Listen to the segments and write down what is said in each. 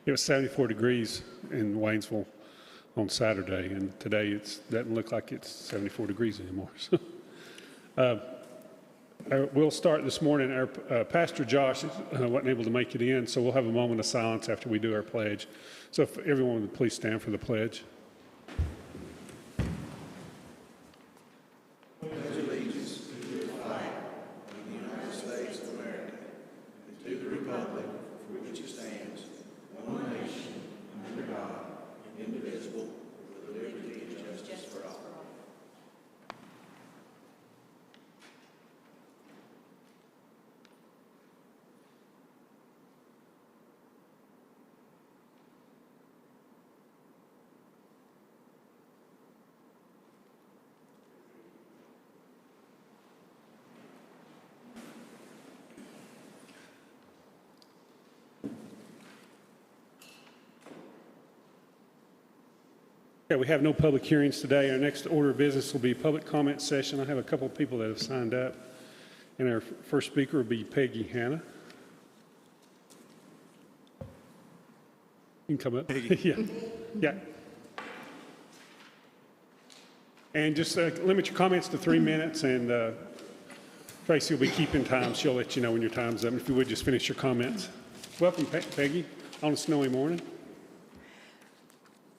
It was 74 degrees in Waynesville on Saturday, and today it doesn't look like it's 74 degrees anymore. So, we'll start this morning. Our Pastor Josh wasn't able to make it in, so we'll have a moment of silence after we do our pledge. So if everyone would please stand for the pledge. Okay, we have no public hearings today. Our next order of business will be public comment session. I have a couple of people that have signed up, and our first speaker will be Peggy Hanna. You can come up. Yeah. Yeah. And just limit your comments to 3 minutes, and Tracy will be keeping time. She'll let you know when your time's up. If you would, just finish your comments. Welcome, Peggy, on a snowy morning.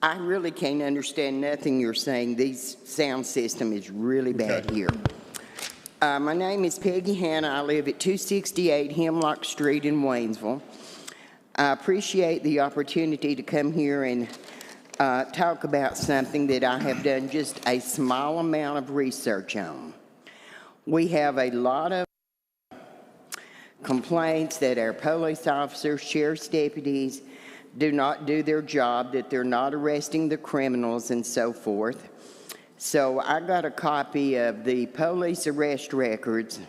I really can't understand nothing you're saying. This sound system is really bad here. My name is Peggy Hanna. I live at 268 Hemlock Street in Waynesville. I appreciate the opportunity to come here and talk about something that I have done just a small amount of research on. We have a lot of complaints that our police officers, sheriff's deputies, do not do their job, that they're not arresting the criminals and so forth. So I got a copy of the police arrest records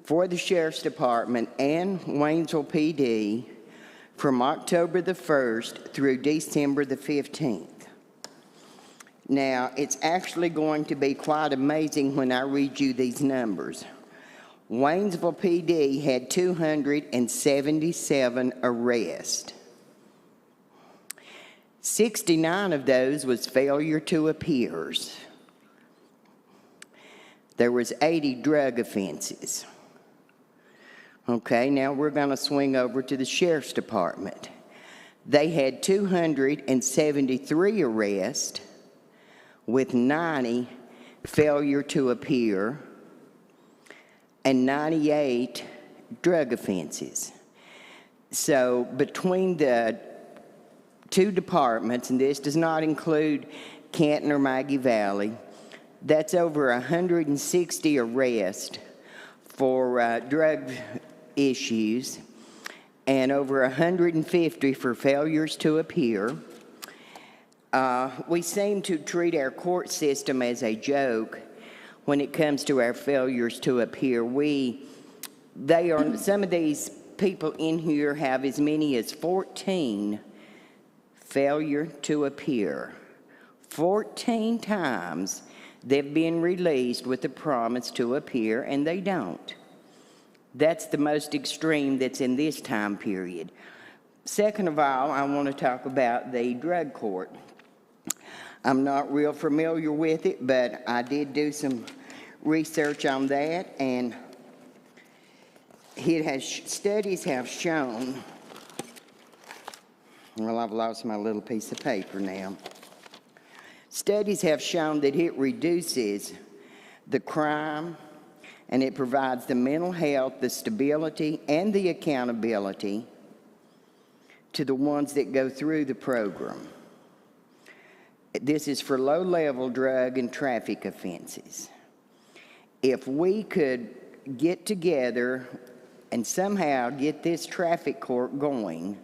for the Sheriff's Department and Waynesville PD from October the 1st through December the 15th. Now, it's actually going to be quite amazing when I read you these numbers. Waynesville PD had 277 arrests. 69 of those was failure to appears. There was 80 drug offenses. Okay, now we're going to swing over to the Sheriff's Department. They had 273 arrests with 90 failure to appear and 98 drug offenses. So between the two departments, and this does not include Canton or Maggie Valley, that's over 160 arrests for drug issues and over 150 for failures to appear. We seem to treat our court system as a joke when it comes to our failures to appear. Some of these people in here have as many as 14 failure to appear. 14 times they've been released with the promise to appear, and they don't. That's the most extreme that's in this time period. Second of all, I want to talk about the drug court. I'm not real familiar with it, but I did do some research on that, and studies have shown, well, I've lost my little piece of paper now. Studies have shown that it reduces the crime, and it provides the mental health, the stability, and the accountability to the ones that go through the program. This is for low-level drug and traffic offenses. If we could get together and somehow get this traffic court going,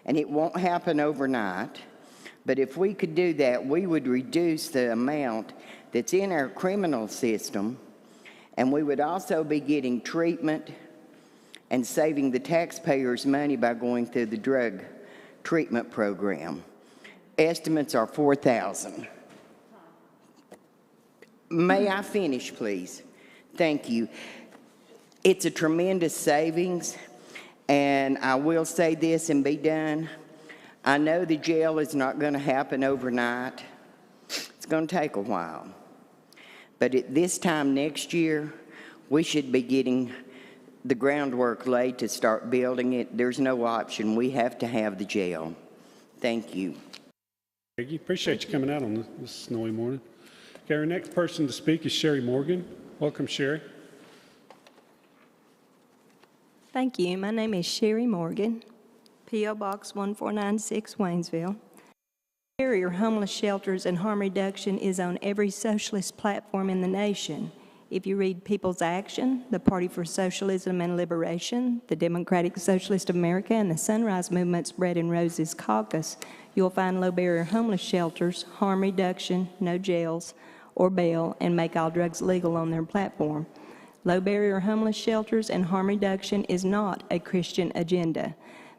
and it won't happen overnight, but if we could do that, we would reduce the amount that's in our criminal system, and we would also be getting treatment and saving the taxpayers money by going through the drug treatment program. Estimates are 4,000. May I finish, please? Thank you. It's a tremendous savings, And I will say this and be done. I know the jail is not going to happen overnight. It's going to take a while. But at this time next year, we should be getting the groundwork laid to start building it. There's no option. We have to have the jail. Thank you. Peggy, appreciate you coming out on this snowy morning. Okay, our next person to speak is Sherry Morgan. Welcome, Sherry. Thank you. My name is Sherry Morgan, P.O. Box 1496, Waynesville. Barrier homeless shelters and harm reduction is on every socialist platform in the nation. If you read People's Action, the Party for Socialism and Liberation, the Democratic Socialist of America, and the Sunrise Movement's Bread and Roses Caucus, you'll find low-barrier homeless shelters, harm reduction, no jails or bail, and make all drugs legal on their platform. Low-barrier homeless shelters and harm reduction is not a Christian agenda.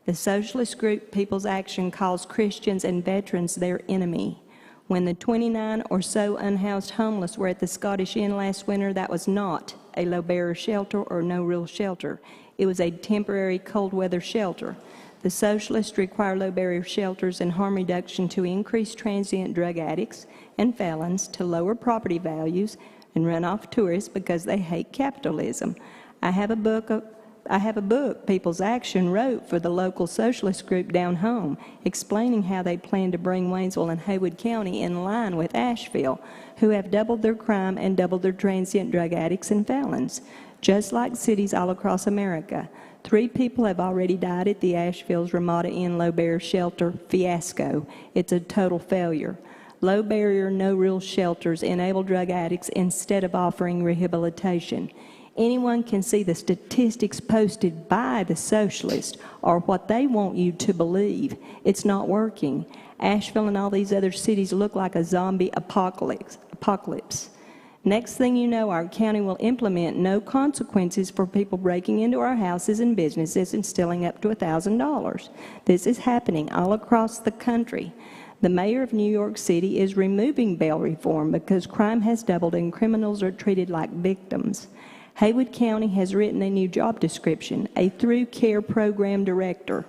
The socialist group People's Action calls Christians and veterans their enemy. When the 29 or so unhoused homeless were at the Scottish Inn last winter, that was not a low-barrier shelter or no-rule shelter. It was a temporary cold-weather shelter. The socialists require low-barrier shelters and harm reduction to increase transient drug addicts and felons, to lower property values, and run off tourists because they hate capitalism. I have a book People's Action wrote for the local socialist group down home, explaining how they plan to bring Waynesville and Haywood County in line with Asheville, who have doubled their crime and doubled their transient drug addicts and felons. Just like cities all across America, 3 people have already died at the Asheville's Ramada Inn low-barrier shelter fiasco. It's a total failure. Low-barrier, no-rule shelters enable drug addicts instead of offering rehabilitation. Anyone can see the statistics posted by the socialists are what they want you to believe. It's not working. Asheville and all these other cities look like a zombie apocalypse. Next thing you know, our county will implement no consequences for people breaking into our houses and businesses and stealing up to $1,000. This is happening all across the country. The mayor of New York City is removing bail reform because crime has doubled and criminals are treated like victims. Haywood County has written a new job description, a through care program director,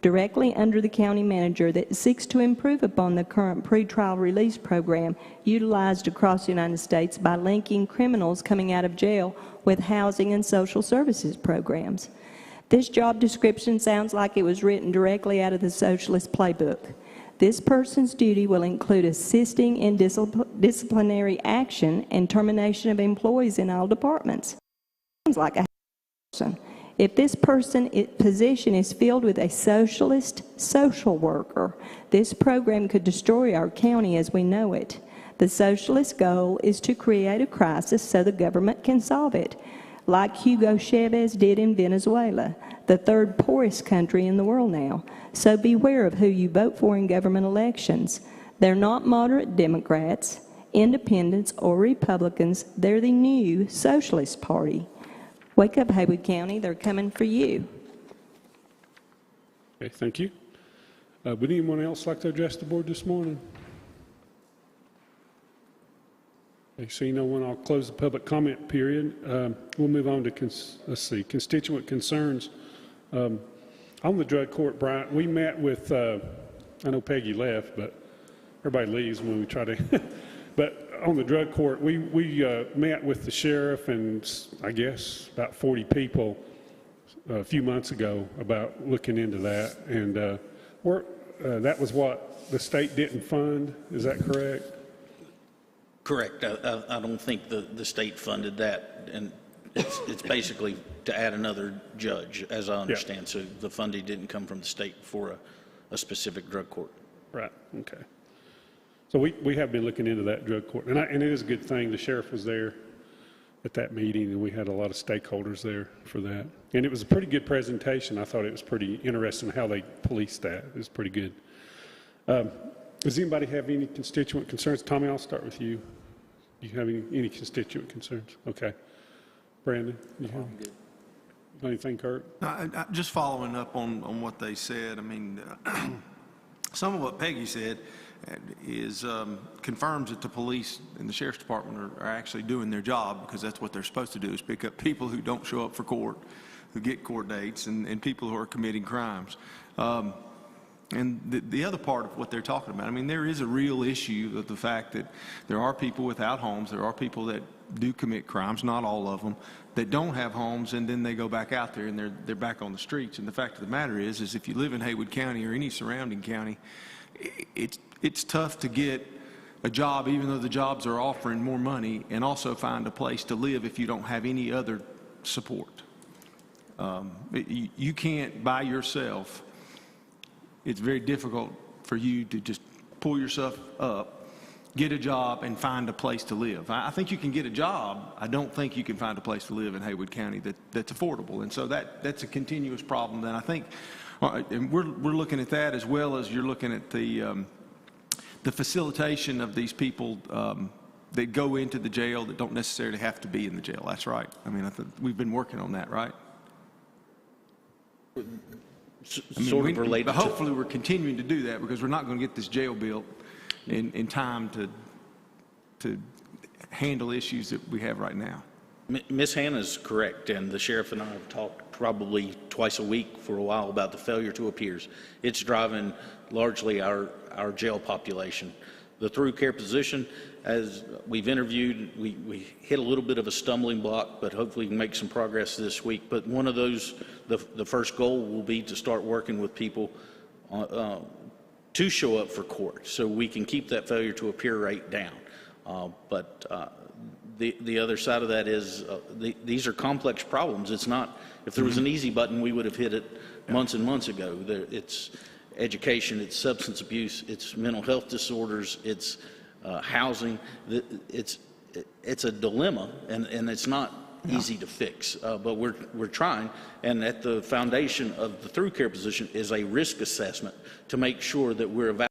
directly under the county manager that seeks to improve upon the current pretrial release program utilized across the United States by linking criminals coming out of jail with housing and social services programs. This job description sounds like it was written directly out of the socialist playbook. This person's duty will include assisting in disciplinary action and termination of employees in all departments. Sounds like a person. If this position is filled with a socialist social worker, this program could destroy our county as we know it. The socialist goal is to create a crisis so the government can solve it, like Hugo Chavez did in Venezuela, the 3rd poorest country in the world now. So beware of who you vote for in government elections. They're not moderate Democrats, independents, or Republicans. They're the new Socialist Party. Wake up, Haywood County. They're coming for you. Okay, thank you. Would anyone else like to address the board this morning? Okay, seeing no one, I'll close the public comment period. We'll move on to, constituent concerns. On the drug court, Bryant, we met with, I know Peggy left, but everybody leaves when we try to, but on the drug court, we met with the sheriff and I guess about 40 people a few months ago about looking into that. And that was what the state didn't fund, is that correct? Correct. I don't think the state funded that, and it's basically to add another judge, as I understand. Yeah. So the funding didn't come from the state for a specific drug court. Right. Okay. So we have been looking into that drug court, and it is a good thing. The sheriff was there at that meeting, and we had a lot of stakeholders there for that. And it was a pretty good presentation. I thought it was pretty interesting how they policed that. It was pretty good. Does anybody have any constituent concerns? Tommy, I'll start with you. Do you have any constituent concerns? Okay. Brandon, you have anything, Kurt? Just following up on what they said, I mean, some of what Peggy said is confirms that the police and the sheriff's department are actually doing their job, because that's what they're supposed to do, is pick up people who don't show up for court. who get court dates and people who are committing crimes. And the other part of what they're talking about, I mean, there is a real issue of the fact that there are people without homes, there are people that do commit crimes, not all of them, that don't have homes, and then they go back out there and they're back on the streets. And the fact of the matter is if you live in Haywood County or any surrounding county, it's tough to get a job, even though the jobs are offering more money, and also find a place to live if you don't have any other support. You can't by yourself. It's very difficult for you to just pull yourself up, get a job, and find a place to live. I think you can get a job. I don't think you can find a place to live in Haywood County that's affordable. And so that's a continuous problem that I think, and we're looking at that, as well as you're looking at the facilitation of these people that go into the jail that don't necessarily have to be in the jail. That's right. I mean, we've been working on that, right? Sort of related but hopefully we're continuing to do that, because we're not going to get this jail built in time to handle issues that we have right now. Ms. Hannah's correct, and the sheriff and I have talked probably twice a week for a while about the failure to appears. It's driving largely our jail population. The through care position, as we've interviewed, we hit a little bit of a stumbling block, but hopefully we can make some progress this week. But one of those, the first goal will be to start working with people to show up for court, so we can keep that failure to appear rate down. The other side of that is these are complex problems. It's not, if there was an easy button, we would have hit it months and months ago. It's education, it's substance abuse, it's mental health disorders, it's housing. It's a dilemma, and it's not easy to fix, but we're trying. And at the foundation of the through care position is a risk assessment to make sure that we're evaluating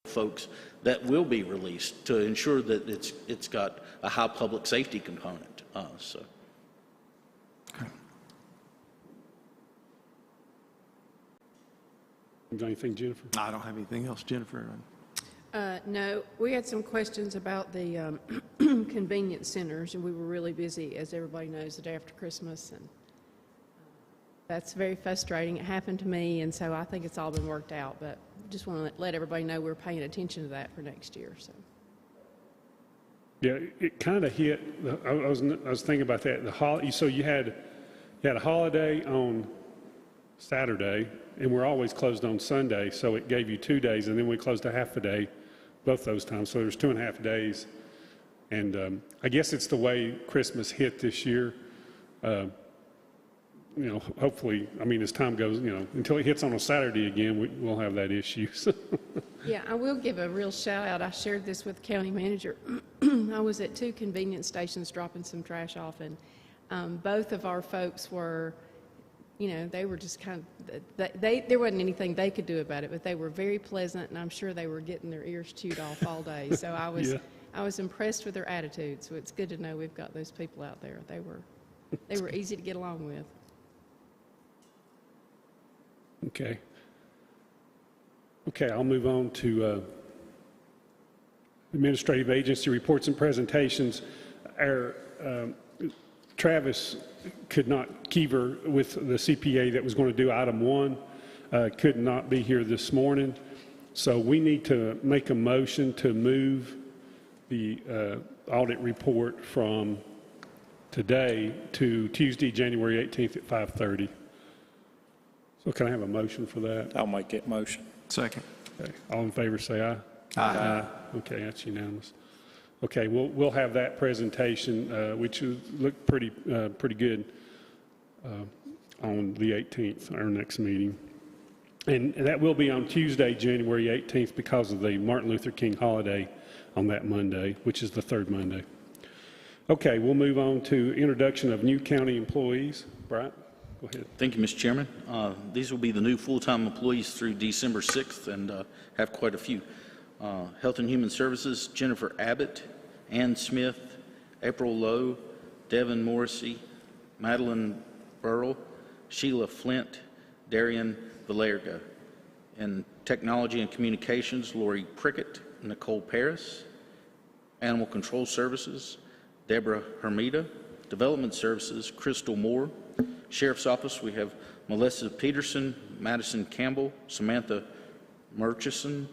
folks that will be released, to ensure that it's got a high public safety component. Okay. You got anything, Jennifer? I don't have anything else, Jennifer. No, we had some questions about the convenience centers, and we were really busy, as everybody knows, the day after Christmas, and that's very frustrating. It happened to me, and so I think it's all been worked out, but just want to let everybody know we're paying attention to that for next year. So. Yeah, it kind of hit. I was thinking about that. So you had a holiday on Saturday, and we're always closed on Sunday, so it gave you 2 days, and then we closed a half a day both those times, so there's 2.5 days. And I guess it's the way Christmas hit this year. Hopefully, I mean, as time goes, until it hits on a Saturday again, we'll have that issue. Yeah, I will give a real shout out. I shared this with the county manager. I was at 2 convenience stations dropping some trash off, and both of our folks were, they were just kind of, there wasn't anything they could do about it, but they were very pleasant, and I'm sure they were getting their ears chewed off all day. So I was impressed with their attitude. So it's good to know we've got those people out there. They were easy to get along with. Okay, I'll move on to administrative agency reports and presentations. Our Travis could not, Kiever, with the CPA that was going to do item 1, could not be here this morning. So we need to make a motion to move the audit report from today to Tuesday, January 18th at 5:30. So can I have a motion for that? I'll make that motion. Second. Okay. All in favor say aye. Aye. Okay, that's unanimous. Okay, we'll have that presentation, which look pretty good, on the 18th, our next meeting. And that will be on Tuesday, January 18th, because of the Martin Luther King holiday on that Monday, which is the 3rd Monday. Okay, we'll move on to introduction of new county employees. Brian, go ahead. Thank you, Mr. Chairman. These will be the new full-time employees through December 6th, and have quite a few. Health and Human Services, Jennifer Abbott, Ann Smith, April Lowe, Devin Morrissey, Madeline Burrell, Sheila Flint, Darian Valerga. In Technology and Communications, Lori Prickett, Nicole Paris. Animal Control Services, Deborah Hermida. Development Services, Crystal Moore. Sheriff's Office, we have Melissa Peterson, Madison Campbell, Samantha Murchison,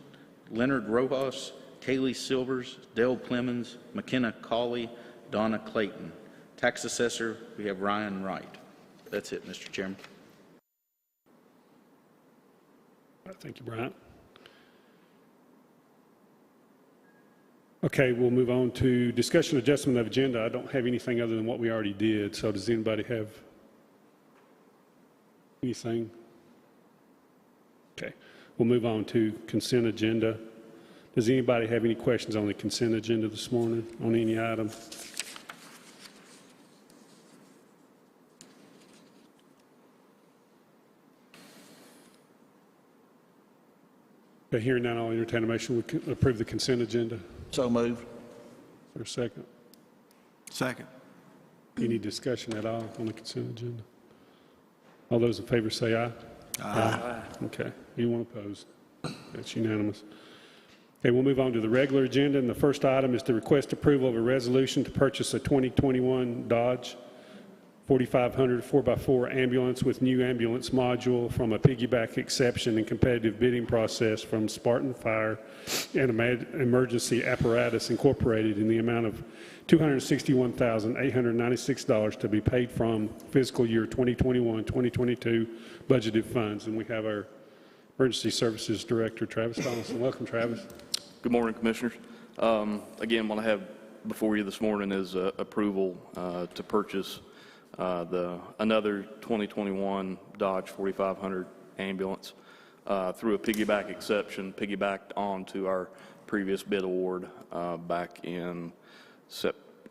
Leonard Rojas, Kaylee Silvers, Dale Clemens, McKenna Cawley, Donna Clayton. Tax Assessor, we have Ryan Wright. That's it, Mr. Chairman. All right, thank you, Brian. Okay, we'll move on to discussion adjustment of agenda. I don't have anything other than what we already did, so does anybody have anything? Okay, we'll move on to consent agenda. Does anybody have any questions on the consent agenda this morning on any item? Okay, hearing none, I'll entertain a motion to approve the consent agenda. So moved. Is there a second? Second. Any discussion at all on the consent agenda? All those in favor say aye. Aye. Okay. Anyone opposed? That's unanimous. Okay, we'll move on to the regular agenda, and the first item is to request approval of a resolution to purchase a 2021 Dodge 4500 4x4 ambulance with new ambulance module from a piggyback exception and competitive bidding process from Spartan Fire and Emergency Apparatus Incorporated in the amount of $261,896 to be paid from fiscal year 2021-2022 budgeted funds. And we have our Emergency Services Director, Travis Donaldson. Welcome, Travis. Good morning, Commissioners. Again, what I have before you this morning is approval to purchase another 2021 Dodge 4500 ambulance through a piggyback exception, piggybacked onto our previous bid award back in,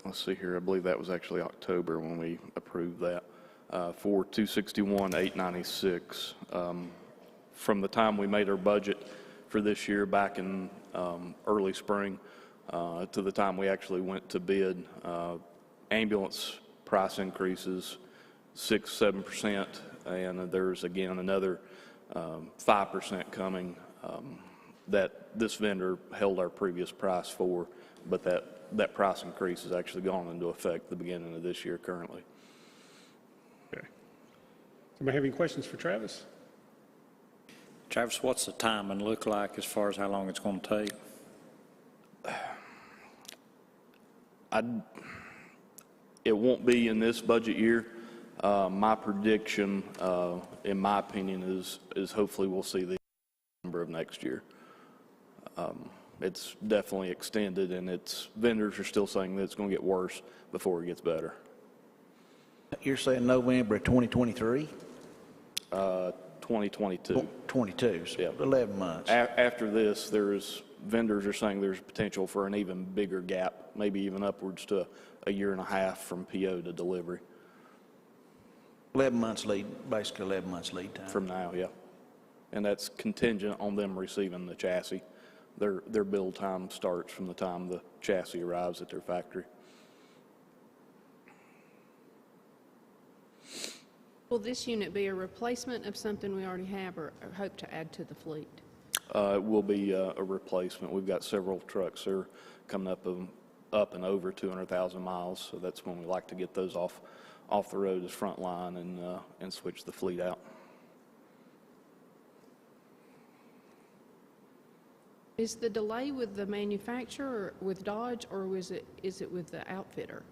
let's see here, I believe that was actually October when we approved that, for $261,896. From the time we made our budget for this year back in early spring to the time we actually went to bid, ambulance price increases 6-7%, and there's again another 5% coming that this vendor held our previous price for, but that price increase has actually gone into effect at the beginning of this year currently. Okay. Anybody have any questions for Travis? Travis, what's the timing look like as far as how long it's going to take? It won't be in this budget year. My prediction, in my opinion, is hopefully we'll see the number of next year. It's definitely extended, and vendors are still saying that it's going to get worse before it gets better. You're saying November of 2023? 2022. 22, so Yeah. 11 months. After this, vendors are saying there's potential for an even bigger gap, maybe even upwards to a year and a half from PO to delivery. 11 months lead, basically 11 months lead time. From now, yeah. And that's contingent on them receiving the chassis. Their build time starts from the time the chassis arrives at their factory. Will this unit be a replacement of something we already have or hope to add to the fleet? It will be a replacement. We've got several trucks that are coming up and over 200,000 miles, so that's when we like to get those off the road as front line and switch the fleet out. Is the delay with the manufacturer, with Dodge, or is it with the outfitter?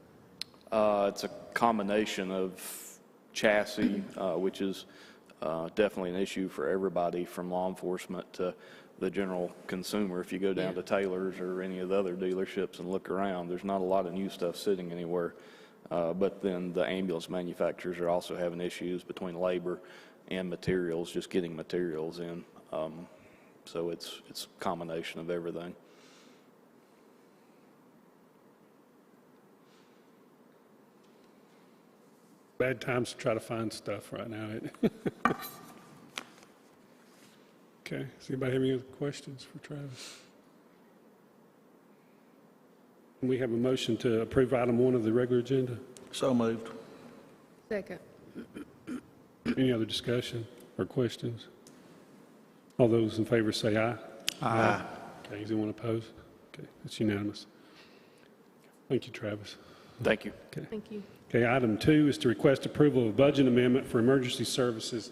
It's a combination of chassis, which is definitely an issue for everybody from law enforcement to the general consumer. If you go down to Taylor's or any of the other dealerships and look around, there's not a lot of new stuff sitting anywhere. But then the ambulance manufacturers are also having issues between labor and materials, just getting materials in. So it's a combination of everything. Bad times to try to find stuff right now. Okay, does anybody have any other questions for Travis? We have a motion to approve item 1 of the regular agenda. So moved. Second. Any other discussion or questions? All those in favor say aye. Aye. Okay, is anyone opposed? Okay, that's unanimous. Thank you, Travis. Thank you. Okay. Thank you. Okay, item 2 is to request approval of a budget amendment for emergency services,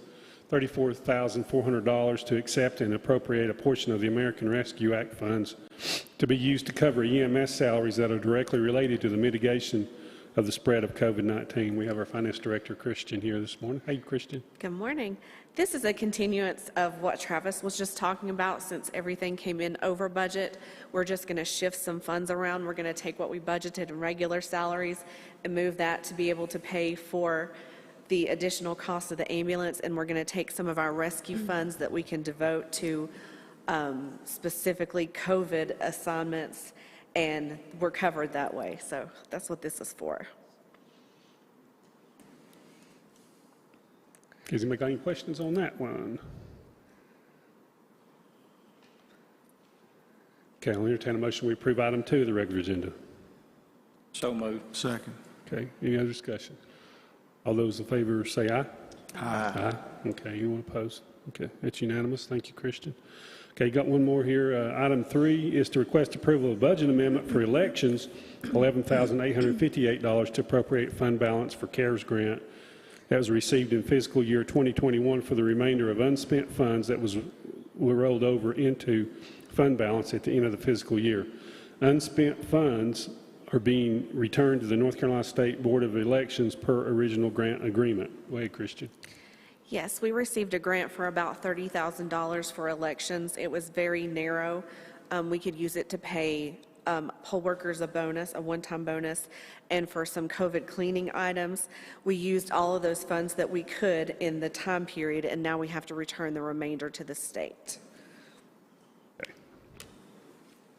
$34,400 to accept and appropriate a portion of the American Rescue Act funds to be used to cover EMS salaries that are directly related to the mitigation of the spread of COVID-19. We have our Finance Director, Kristian, here this morning. Hey, Kristian. Good morning. This is a continuance of what Travis was just talking about. Since everything came in over budget, we're just going to shift some funds around. We're going to take what we budgeted in regular salaries and move that to be able to pay for the additional cost of the ambulance, and we're going to take some of our rescue funds that we can devote to specifically COVID assignments, and we're covered that way. So that's what this is for. Has anybody got any questions on that one? Okay, I'll entertain a motion. We approve item 2 of the regular agenda. So moved. Second. Okay, any other discussion? All those in favor say aye. Aye. Okay, anyone opposed? Okay, that's unanimous. Thank you, Kristian. Okay, got one more here. Item 3 is to request approval of budget amendment for elections, $11,858 to appropriate fund balance for CARES grant that was received in fiscal year 2021 for the remainder of unspent funds that were rolled over into fund balance at the end of the fiscal year. Unspent funds are being returned to the North Carolina State Board of Elections per original grant agreement. Go ahead, Kristian. Yes, we received a grant for about $30,000 for elections. It was very narrow. We could use it to pay poll workers a bonus, a one-time bonus, and for some COVID cleaning items. We used all of those funds that we could in the time period, and now we have to return the remainder to the state. Okay.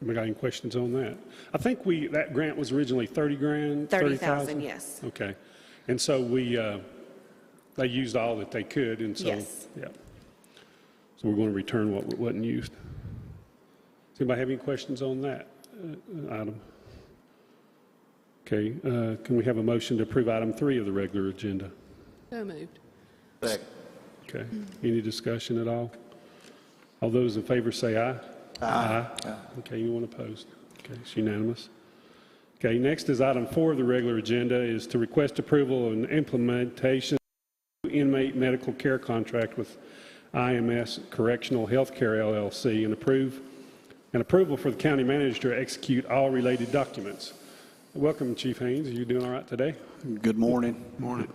Anybody got any questions on that? I think that grant was originally 30 grand? 30,000, yes. Okay. And so they used all that they could, and so, Yes. yeah. So we're going to return what wasn't used. Does anybody have any questions on that item? Okay, can we have a motion to approve item 3 of the regular agenda? So moved. Second. Okay, any discussion at all? All those in favor say aye. Aye. Okay, anyone opposed? Okay, it's unanimous. Okay, next is item 4 of the regular agenda is to request approval of an implementation inmate medical care contract with IMS Correctional Healthcare LLC and approval for the county manager to execute all related documents. Welcome, Chief Haynes. Are you doing all right today? Good morning. Morning.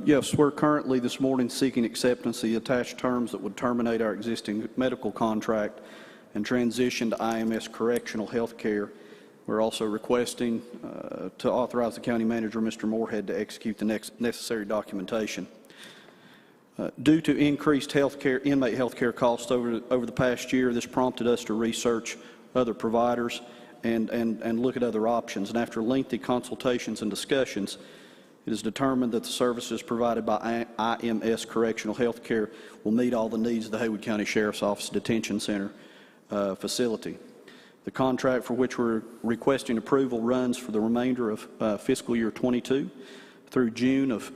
Yes, we're currently this morning seeking acceptance of the attached terms that would terminate our existing medical contract and transition to IMS Correctional Healthcare. We're also requesting to authorize the county manager, Mr. Moorhead, to execute the necessary documentation. Due to increased inmate healthcare costs over the past year, this prompted us to research other providers and look at other options. And after lengthy consultations and discussions, it is determined that the services provided by IMS Correctional Healthcare will meet all the needs of the Haywood County Sheriff's Office Detention Center facility. The contract for which we're requesting approval runs for the remainder of fiscal year 22 through June of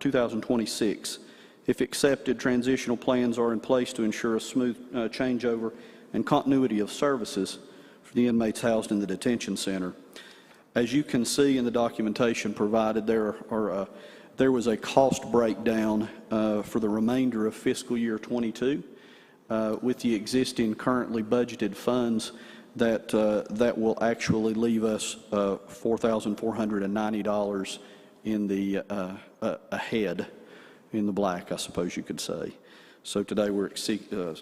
2026. If accepted, transitional plans are in place to ensure a smooth changeover and continuity of services for the inmates housed in the detention center. As you can see in the documentation provided, there was a cost breakdown for the remainder of fiscal year 22 with the existing currently budgeted funds that will actually leave us $4,490 in the ahead, in the black, I suppose you could say. So today we're seeking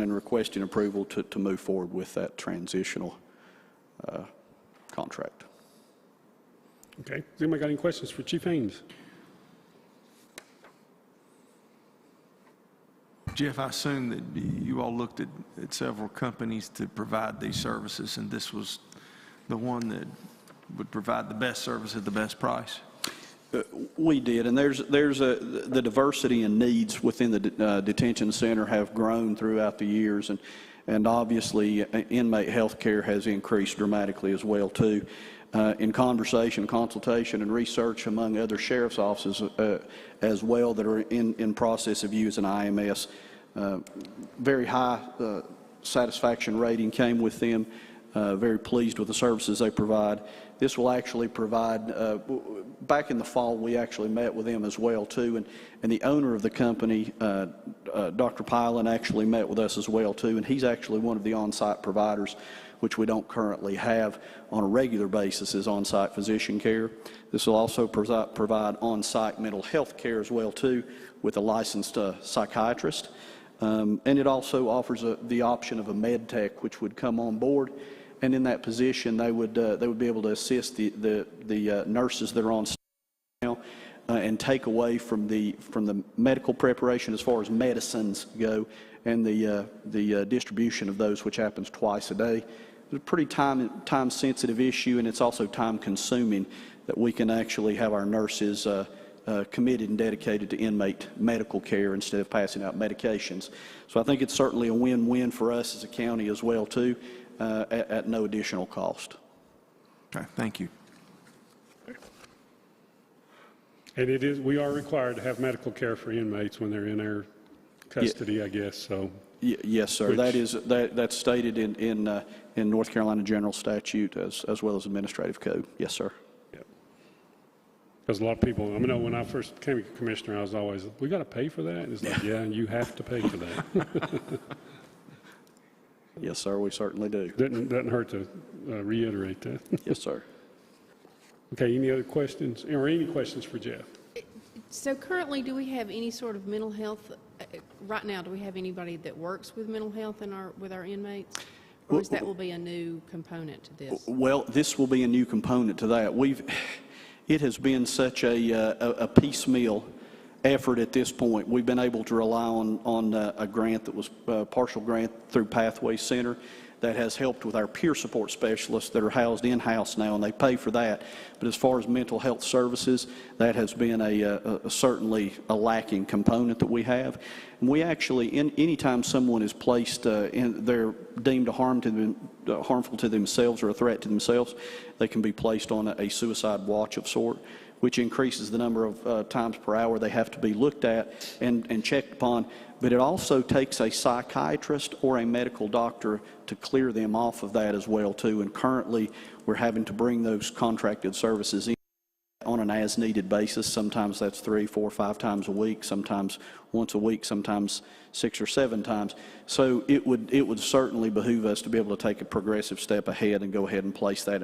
and requesting approval to move forward with that transitional contract. Okay. Has anybody got any questions for Chief Haynes? Jeff, I assume that you all looked at several companies to provide these services, and this was the one that would provide the best service at the best price? We did, and the diversity and needs within the detention center have grown throughout the years, and obviously inmate health care has increased dramatically as well too. In consultation, and research among other sheriff's offices as well that are in process of using IMS. Very high satisfaction rating came with them. very pleased with the services they provide. This will actually provide, back in the fall, we actually met with them as well, too, and the owner of the company, Dr. Pylan, actually met with us as well, too, and he's actually one of the on-site providers, which we don't currently have on a regular basis, is on-site physician care. This will also provide on-site mental health care as well, too, with a licensed psychiatrist. And it also offers the option of a med tech, which would come on board, and in that position, they would be able to assist the nurses that are on staff now and take away from the medical preparation as far as medicines go, and the distribution of those, which happens twice a day. It's a pretty time-sensitive issue, and it's also time-consuming that we can actually have our nurses committed and dedicated to inmate medical care instead of passing out medications. So I think it's certainly a win-win for us as a county as well, too, at no additional cost. Okay, thank you. And we are required to have medical care for inmates when they're in our custody, I guess, so. Yes, sir. That's stated in North Carolina General Statute as well as Administrative Code. Yes, sir. Because a lot of people, I know when I first became commissioner, I was always, we got to pay for that? And it's like, yeah, you have to pay for that. Yes, sir, we certainly do. Doesn't hurt to reiterate that. Yes, sir. Okay, any other questions, or any questions for Jeff? So currently, do we have any sort of mental health, right now, do we have anybody that works with mental health with our inmates? Or will be a new component to this? Well, this will be a new component to that. It has been such a piecemeal effort at this point. We've been able to rely on a grant that was a partial grant through Pathway Center that has helped with our peer support specialists that are housed in-house now, and they pay for that. But as far as mental health services, that has been certainly a lacking component that we have. And we actually, anytime someone is placed, they're deemed harmful to themselves or a threat to themselves, they can be placed on a suicide watch of sort, which increases the number of times per hour they have to be looked at and checked upon. But it also takes a psychiatrist or a medical doctor to clear them off of that as well, too. And currently, we're having to bring those contracted services in on an as-needed basis. Sometimes that's 3, 4, 5 times a week, sometimes once a week, sometimes 6 or 7 times. So it would certainly behoove us to be able to take a progressive step ahead and go ahead and place that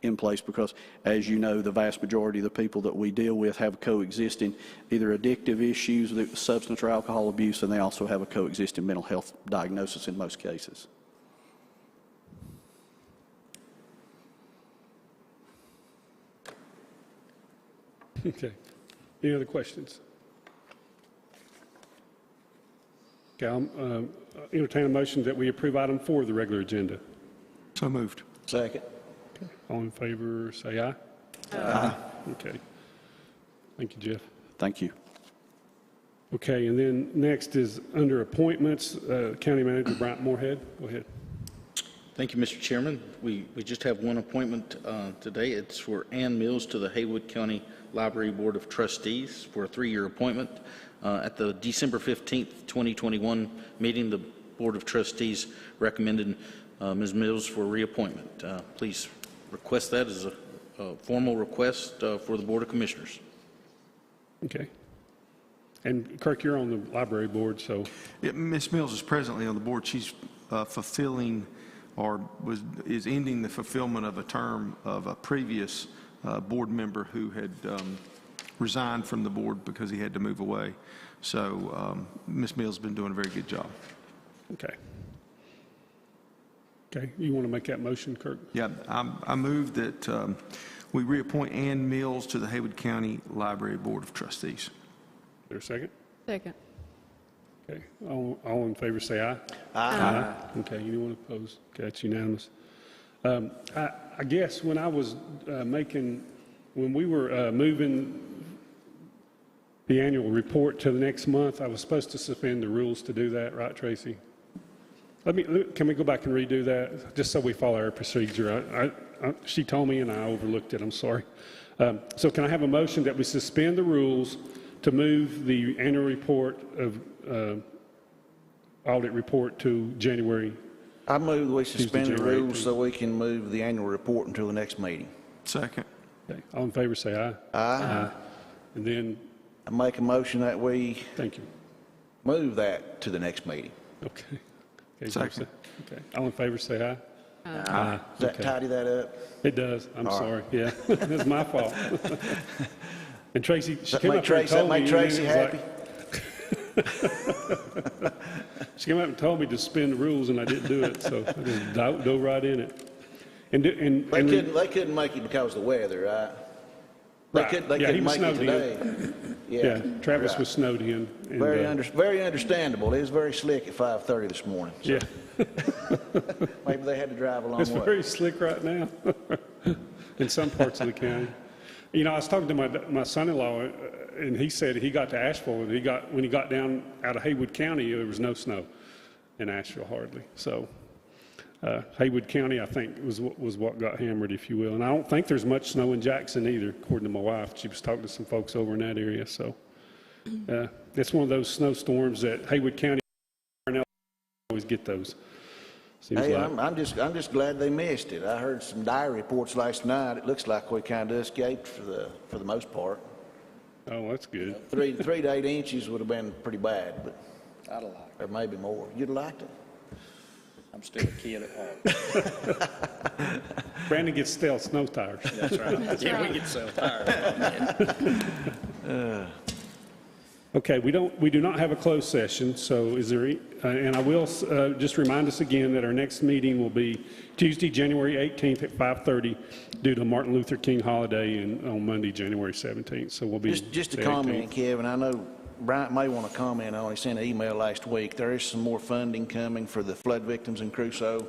in place, because, as you know, the vast majority of the people that we deal with have coexisting either addictive issues, substance or alcohol abuse, and they also have a coexisting mental health diagnosis in most cases. Okay. Any other questions? Okay, I'll entertain a motion that we approve item 4 of the regular agenda. So moved. Second. Okay. All in favor, say aye. Aye. Okay. Thank you, Jeff. Thank you. Okay, and then next is under appointments, County Manager Bryant Moorhead. Go ahead. Thank you, Mr. Chairman. We just have one appointment today. It's for Ann Mills to the Haywood County Library Board of Trustees for a 3-year appointment. At the December 15th, 2021 meeting, the Board of Trustees recommended Ms. Mills for reappointment. Please request that as a formal request for the Board of Commissioners. Okay. And Kirk, you're on the library board, so. Yeah, Ms. Mills is presently on the board. She's fulfilling or is ending the fulfillment of a term of a previous board member who had resigned from the board because he had to move away. So Ms. Mills has been doing a very good job. Okay. Okay, you want to make that motion, Kirk? Yeah, I move that we reappoint Ann Mills to the Haywood County Library Board of Trustees. Is there a second? Second. Okay, all in favor say aye. Aye. Okay, anyone opposed? Okay, that's unanimous. I guess when I was when we were moving the annual report to the next month, I was supposed to suspend the rules to do that, right, Tracy? Can we go back and redo that, just so we follow our procedure? She told me and I overlooked it, I'm sorry. So can I have a motion that we suspend the rules to move the annual report of audit report to January I move that we suspend the January rules so we can move the annual report until the next meeting. Second. Okay, all in favor, say aye. Aye. And then, I make a motion that we thank you. move that to the next meeting. Okay. Okay, Second. Okay, all in favor, say aye. Aye. Does that Okay. tidy that up? It does, I'm All sorry, yeah, that's my fault. And Tracy, she That came make up here and Tracy, that told me. make and then Tracy it was happy? like- She came up and told me to suspend the rules, and I didn't do it, so I just dove right in it. They couldn't make it because of the weather, right? Right. They Yeah, he couldn't was make it snowed today. Yeah, Travis right. was snowed in. And, Very understandable. It was very slick at 5:30 this morning. So Yeah, maybe they had to drive a long it's way. very slick right now in some parts of the county. You know, I was talking to my son-in-law, and he said he got to Asheville, and when he got down out of Haywood County, there was no snow in Asheville hardly. So Haywood County, I think, was what got hammered, if you will. And I don't think there's much snow in Jackson either, according to my wife. She was talking to some folks over in that area. So it's one of those snowstorms that Haywood County always get those. Seems Hey, like. I'm just glad they missed it. I heard some dire reports last night. It looks like we kind of escaped for the most part. Oh, that's good. 3 to 8 inches would have been pretty bad, but I'd have liked it. or maybe more. You'd have liked it. I'm still a kid at heart. Brandon gets stale snow tires. That's right. Yeah, we get so tired. Okay, we do not have a closed session, so is there, and I will just remind us again that our next meeting will be Tuesday, January 18th at 5:30 due to Martin Luther King holiday, and on Monday, January 17th. So we'll be Just a the comment, 18th. Kevin. I know Bryant may want to comment on. He sent an email last week. There is some more funding coming for the flood victims in Crusoe.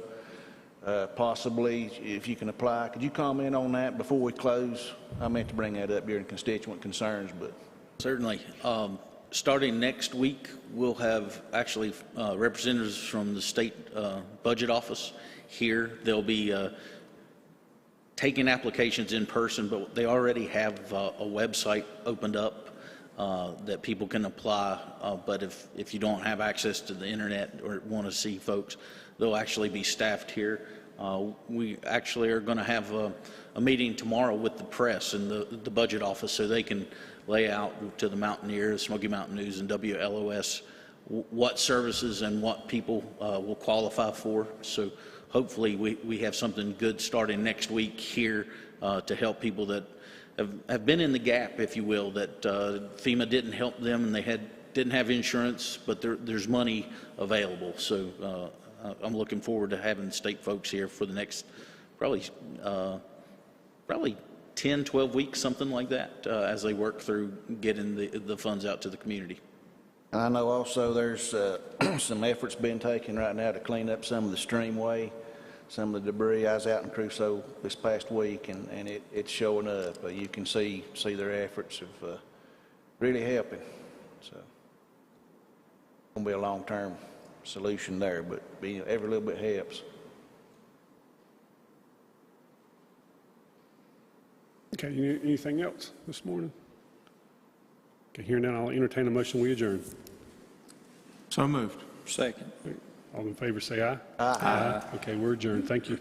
Possibly, if you can apply. Could you comment on that before we close? I meant to bring that up during constituent concerns, but Certainly. Starting next week, we'll have actually representatives from the state budget office here. They'll be taking applications in person, but they already have a website opened up that people can apply. But if you don't have access to the internet or want to see folks, they'll actually be staffed here. We actually are going to have a meeting tomorrow with the press and the budget office so they can lay out to the Mountaineer, the Smoky Mountain News, and WLOS what services and what people will qualify for. So hopefully we have something good starting next week here to help people that have been in the gap, if you will, that FEMA didn't help them and they didn't have insurance, but there's money available. So I'm looking forward to having state folks here for the next probably 10, 12 weeks, something like that, as they work through getting the funds out to the community. I know also there's some efforts being taken right now to clean up some of the streamway, some of the debris. I was out in Crusoe this past week, and it's showing up. You can see their efforts of really helping. So it's going to be a long-term solution there, but every little bit helps. Okay, anything else this morning? Okay, here now, I'll entertain a motion, we adjourn. So moved. Second. All in favor, say aye. Aye. Okay, we're adjourned. Thank you.